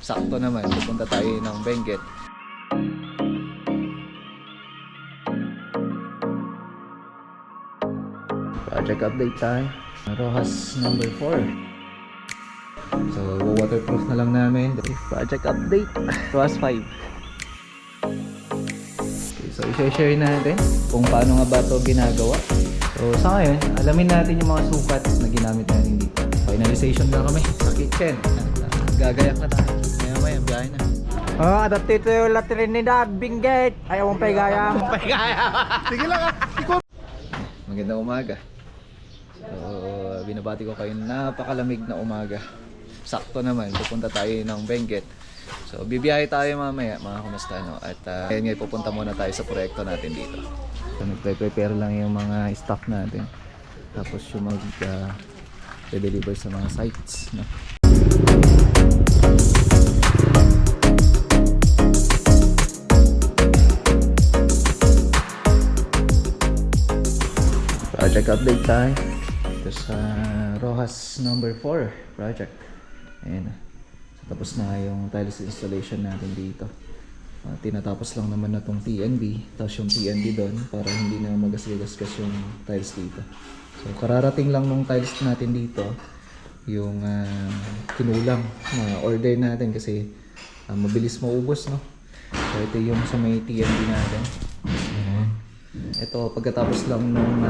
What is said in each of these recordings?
sakto naman, pupunta tayo ng Benguet. Project update tayo. Rojas number 4. So, waterproof na lang namin. Project update. Rojas 5. Okay, so, i-share natin kung paano nga ba ito ginagawa. So, sa ngayon, alamin natin yung mga sukat na ginamit natin dito. Finalization na kami sa kitchen. Gagayak na tayo. Maya-maya, biyahe na. Oh, ada dito yung La Trinidad, Benguet. Ayaw mong paigaya. Sige lang ah. Magandang umaga. So, binabati ko kayo, napakalamig na umaga. Sakto naman, pupunta tayo ng Benguet. So, bibiyahe tayo mamaya, mga kumusta, no? At ngayon pupunta muna tayo sa proyekto natin dito. So, nagpe-prepare lang yung mga staff natin. Tapos yung mag-deliver sa mga sites, no? Project update tayo. Ito sa Rojas number 4 project. Ayan. So, tapos na yung tiles installation natin dito. Tinatapos lang naman na itong TNB. Tapos yung TNB doon para hindi na magasgasgas yung tiles dito. So kararating lang nung tiles natin dito. Yung kinulang na order natin kasi mabilis maubos, no? So ito yung sa may TNB natin. Ito pagkatapos lang nung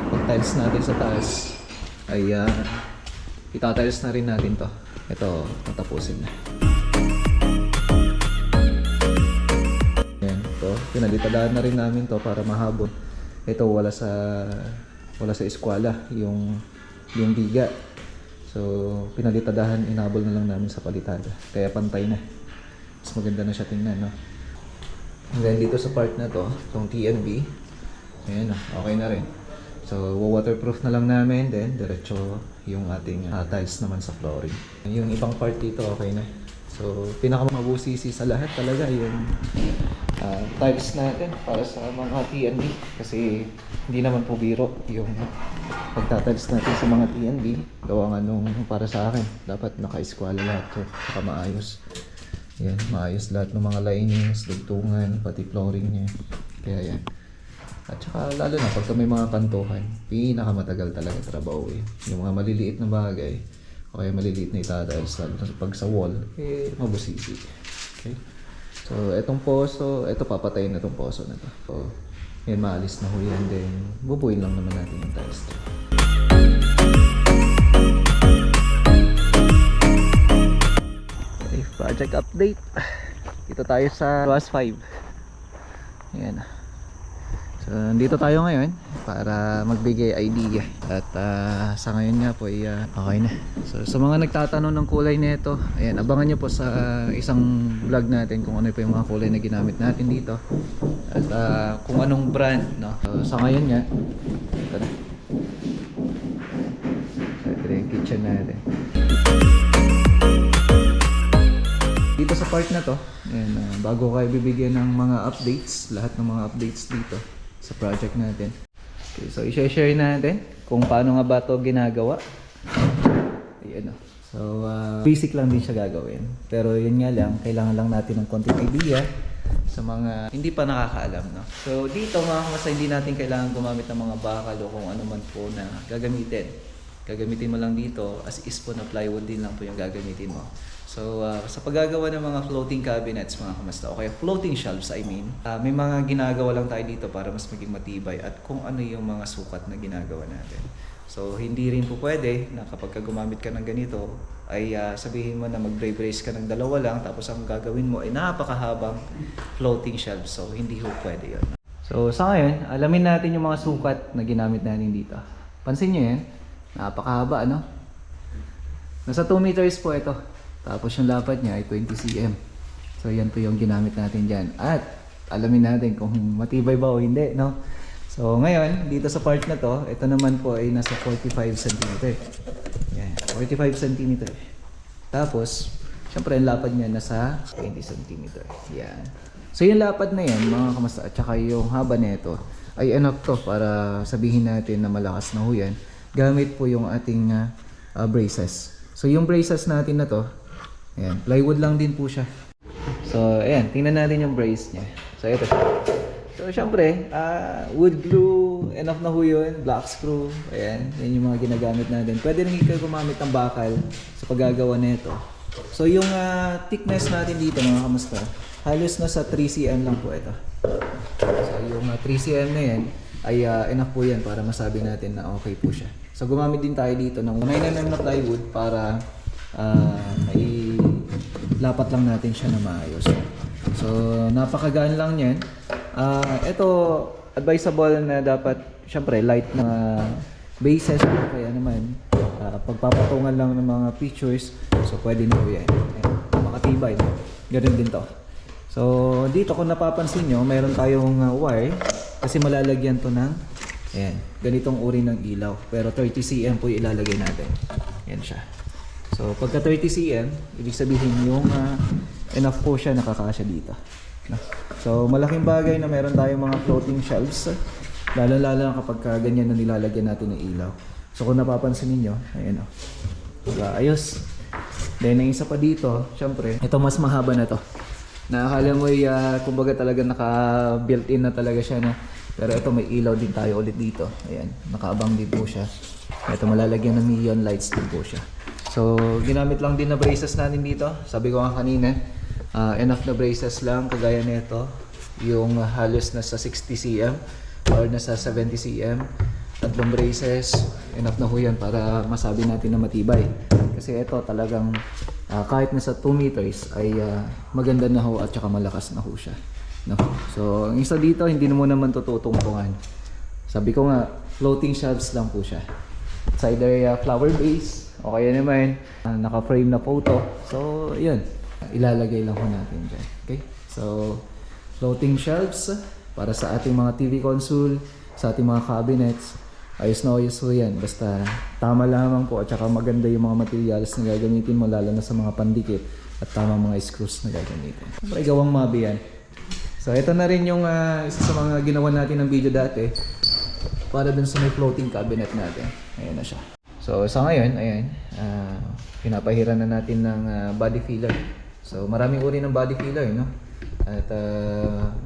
pag-tiles natin sa taas ay itatiles na rin natin to. Ito tatapusin na. Ayan, ito pinalitadaan na rin namin to para mahabol. Ito wala sa eskwela yung biga. So pinalitadahan, inabol na lang namin sa palitada. Kaya pantay na. Mas maganda na siya tingnan, no? And then dito sa part na to, itong TNB, ayan na, okay na rin. So waterproof na lang namin, then diretso yung ating tiles naman sa flooring. Yung ibang part dito okay na. So pinakamabusisi sa lahat talaga yung tiles natin para sa mga TNB. Kasi hindi naman po biro yung pagtatiles natin sa mga TNB. Gawa nga nung para sa akin, dapat naka-eskwala lahat to, saka maayos. Yan, maayos lahat ng mga linings, dugtungan, pati flooring niya. Kaya yan. At saka lalo na pagka may mga kantuhan, pinakamatagal talaga trabaho eh. Yung mga maliliit na bagay, o kaya maliliit na itatiles, lalo na pag sa wall, mabusisi. Okay? So, etong poso, eto papatayin na itong poso na to. So, yan, maalis na ho yan, then bubuin lang naman natin yung tiles to. Project update. Dito tayo sa Rojas 5. Ayan. So nandito tayo ngayon para magbigay idea. At sa ngayon nga po okay na. So sa mga nagtatanong ng kulay nito, ayan, abangan nyo po sa isang vlog natin kung ano po yung mga kulay na ginamit natin dito. At kung anong brand, no? So, sa ngayon nga, ito na. So ito yung kitchen natin. Dito sa part na to, ayan, bago kayo bibigyan ng mga updates, lahat ng mga updates dito sa project natin. Okay, so i-share natin kung paano nga ba ito ginagawa. Ayan, no? So basic lang din siya gagawin. Pero yun nga lang, kailangan lang natin ng konting idea sa mga hindi pa nakakaalam, no? So dito mga kamasa, hindi natin kailangan gumamit ng mga bakal o kung ano man po na gagamitin. Gagamitin mo lang dito as is po na plywood din lang po yung gagamitin mo. So, sa paggagawa ng mga floating cabinets, mga kamasta, o kaya floating shelves, I mean, may mga ginagawa lang tayo dito para mas maging matibay at kung ano yung mga sukat na ginagawa natin. So, hindi rin po pwede na kapag gumamit ka ng ganito, ay sabihin mo na mag-brace ka ng dalawa lang, tapos ang gagawin mo ay napakahabang floating shelves. So, hindi po pwede yun. So, sa ngayon, alamin natin yung mga sukat na ginamit natin dito. Pansin nyo yan, napakahaba, ano? Nasa 2 meters po ito. Tapos yung lapad niya ay 20 cm. So yan po yung ginamit natin dyan. At alamin natin kung matibay ba o hindi, no? So ngayon, dito sa part na to, ito naman po ay nasa 45 cm. Yan, 45 cm. Tapos, syempre yung lapad niya nasa 20 cm. Yan. So yung lapad na yan, mga kamasta, at saka yung haba nito ay enough to para sabihin natin na malakas na ho yan. Gamit po yung ating braces. So yung braces natin na to, Ayan, plywood lang din po siya. So, ayan, tingnan natin yung brace niya. So, ito siya. So, syempre, wood glue, enough na ho yun, black screw, ayan, yan yung mga ginagamit natin. Pwede rin ikaw gumamit ng bakal sa paggagawa nito. So, yung thickness natin dito, mga kamusta, halos nasa 3 cm lang po ito. So, yung 3 cm na yan, ay enough po yan para masabi natin na okay po siya. So, gumamit din tayo dito ng 9mm na plywood para may lapat lang natin siya na maayos. So, napakagaan lang yan. Ito, advisable na dapat, syempre, light na bases. Kaya naman, pagpapatungan lang ng mga pictures, so pwede na po yan. Makatibay. Ganun din to. So, dito kung napapansin nyo, mayroon tayong wire kasi malalagyan to ng ayan, ganitong uri ng ilaw. Pero 30 cm po yung ilalagay natin. Yan siya. So, pagka 30 cm, ibig sabihin yung enough po siya nakakasya dito. No? So, malaking bagay na meron tayong mga floating shelves. Lalo-lalo na kapag ganyan na nilalagyan natin ng ilaw. So, kung napapansin niyo, ayan o. Ayos. Then, ang isa pa dito, syempre, ito mas mahaba na to. Nakakala mo kumbaga talaga naka-built-in na talaga siya na. Pero ito may ilaw din tayo ulit dito. Ayan, nakaabang din po siya. Ito malalagyan ng neon lights din po siya. So, ginamit lang din na braces natin dito. Sabi ko nga kanina, enough na braces lang kagaya nito. Yung halos nasa 60 cm or nasa 70 cm. Tatlong braces, enough na ho yan para masabi natin na matibay. Kasi ito talagang kahit nasa 2 meters ay maganda na ho at saka malakas na ho siya. No? So, ang isa dito, hindi mo naman tututungtungan. Sabi ko nga, floating shelves lang po siya. It's either flower base o kaya naman naka-frame na photo. So, yun. Ilalagay lang ho natin dyan. Okay? So, floating shelves para sa ating mga TV console, sa ating mga cabinets. Ayos na ayos ho yan. Basta tama lamang po at saka maganda yung mga materials na gagamitin mo lalo na sa mga pandikit at tamang mga screws na gagamitin. Siyempre, gawang mabi yan. So, ito na rin yung isa sa mga ginawa natin ng video dati para dun sa may floating cabinet natin. Ayan na siya. So, sa ngayon, ayan, pinapahiran na natin ng body filler. So, maraming uri ng body filler, no? At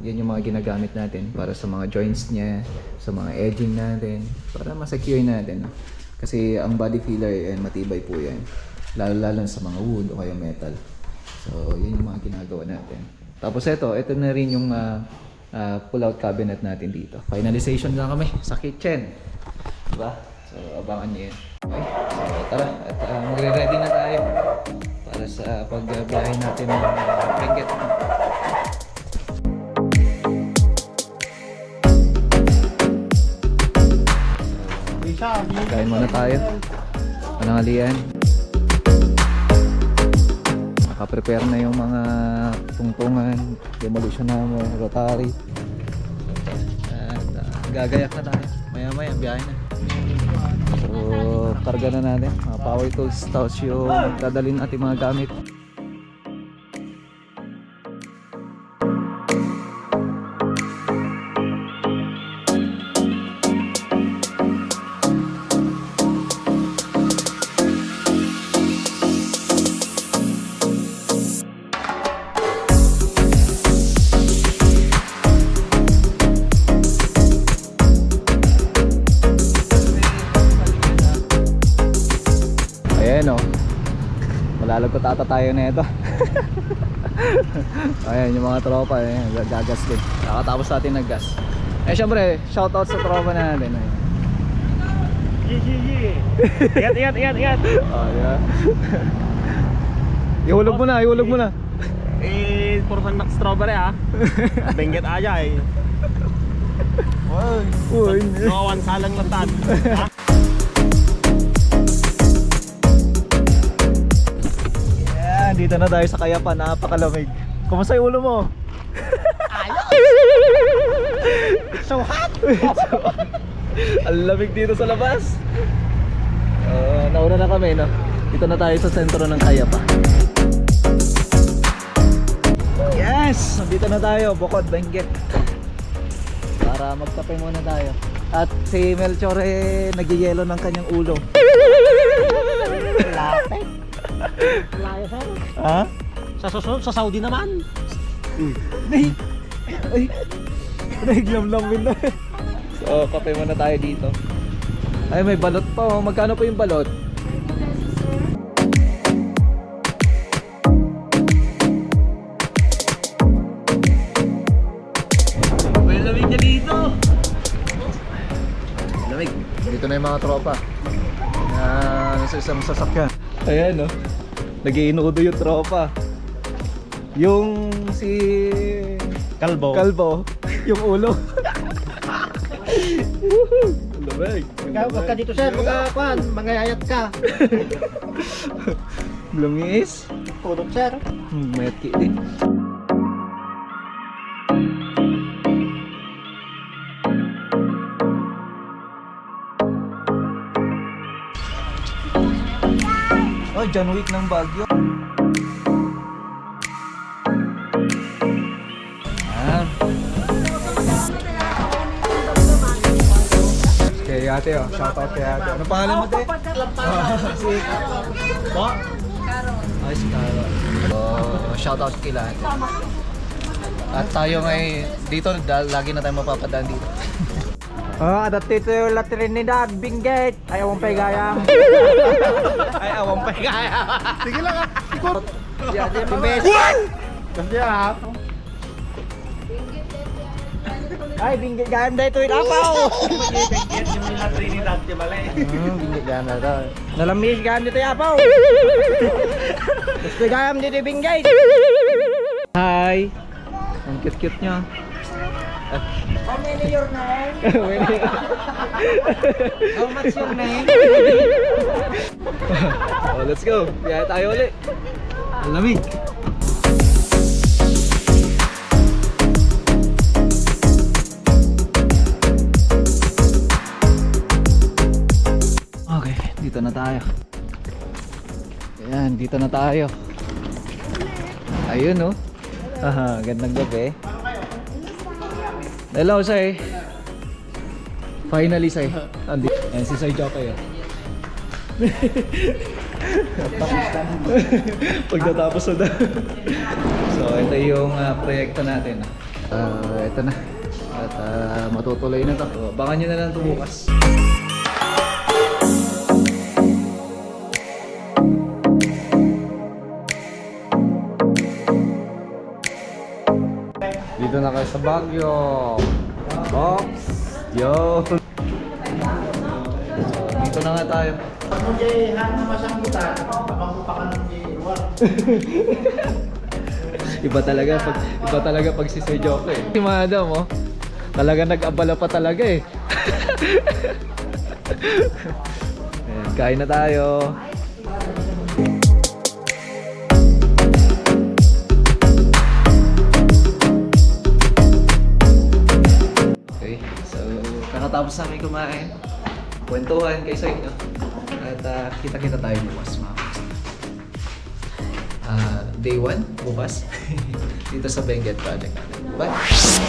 yan yung mga ginagamit natin para sa mga joints niya, sa mga edging natin, para ma-secure natin, no? Kasi ang body filler, ayan, matibay po yan. Lalo-lalo sa mga wood o kaya metal. So, yun yung mga ginagawa natin. Tapos ito na rin yung pull-out cabinet natin dito. Finalization lang kami sa kitchen. Diba? So, abangan nyo yun. Okay, so tara, at magre-ready na tayo para sa pagbiyahe natin ng Benguet. Kain muna tayo. Panangalian. Naka-prepare na yung mga tungtungan, demolition hammer, rotary. At gagayak na tayo. Maya-maya, biyahe na. So, karga na natin. Mga power tools, tapos yung dadalhin natin mga gamit. Ayan o, malalagot ata tayo na ito. Ayan yung mga tropa, gagas din. Nakatapos natin naggas. Syempre, shoutout sa tropa natin. Ingat. Oh, diba? Ihulog mo na. Puro sandak strawberry ha. Benguet aja eh. Uy. Nawawan salang latad. Dito na tayo sa Kayapan, napakalamig. Kumusta yung ulo mo? It's so hot. Ang lamig dito sa labas. Nauna na kami, no? Dito na tayo sa sentro ng Kayapan. Yes! Dito na tayo, Bukod, Benguet. Para magkape muna tayo. At si Melchor nagyayelo ng kanyang ulo. Lapit. Layo sir. Ha? Sa susunod, sa Saudi naman. Ay! Ay! Nahiglam-lamin na. So, kape muna tayo dito. Ay, may balot pa oh. Magkano pa yung balot? May lamig niya dito. Lamig. Dito na yung mga tropa. Nasa isang sasakyan. Ayan oh. Nag-iinudo yung tropa. Yung si Kalbo, yung ulo. Lamig. Huwag ka dito sir, mga yayat ka. Lumis. Pudot sir. Metki din. Oh, John Wick ng Baguio. Ayan. Kay ate oh, shoutout kay ate. Ano pangalan mo te? Si Bo? Ay, si Caro. Shoutout kila ate. At tayo ngay dito, lagi na tayo mapapadaan dito. Ada dito yung La Trinidad, Benguet. Ayaw mong paigayang. Ay, awang pa kaya. Sige lang ah. Ikot. Kasi ah. Ay, Benguet gayam dito yung apaw. Benguet yung La Trinidad, di ba le? Benguet gayam dito. Nalamis gayam dito yung apaw. Gusto gayam dito yung Benguet. Hi! Ang cute-cute nyo. How many your name? How much your name? Oh, let's go. Biyaya tayo ulit. Ang lamig. Okay, dito na tayo. Ayan, dito na tayo. Ayun oh. Aha, gandang gabi. Hello, Sai. Finally, Sai. Andi. Ayan si Sai Jokay. Pagkatapos na. So, ito yung proyekto natin. Ito na. At matutuloy na to. So, abangan nyo na lang ito bukas. Dito na kayo sa Baguio. Box. Yo. Dito na nga tayo. Iba talaga pag si Sir Joko eh. Si Madam oh. Talaga nag-abala pa talaga eh. Ayan, kain na tayo. Okay, so kakatapos namin kumain. Kwentuhan kayo sa inyo. At kita-kita tayo bukas mga kapatid. Day 1 bukas dito sa Benguet project natin. Bye!